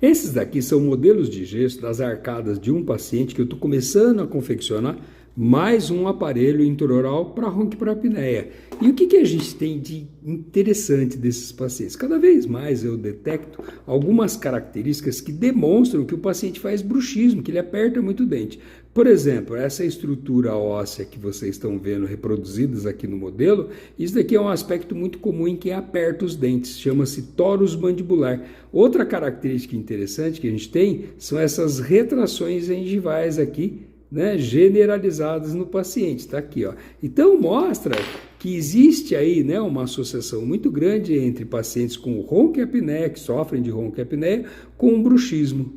Esses daqui são modelos de gesso das arcadas de um paciente que eu estou começando a confeccionar mais um aparelho intraoral para ronquiapneia. E o que a gente tem de interessante desses pacientes? Cada vez mais eu detecto algumas características que demonstram que o paciente faz bruxismo, que ele aperta muito o dente. Por exemplo, essa estrutura óssea que vocês estão vendo reproduzidas aqui no modelo, isso daqui é um aspecto muito comum em quem aperta os dentes, chama-se torus mandibular. Outra característica interessante que a gente tem são essas retrações gengivais aqui, né, generalizadas no paciente, está aqui, ó. Então mostra que existe aí, né, uma associação muito grande entre pacientes com ronquiapneia, que sofrem de ronquiapneia, com bruxismo.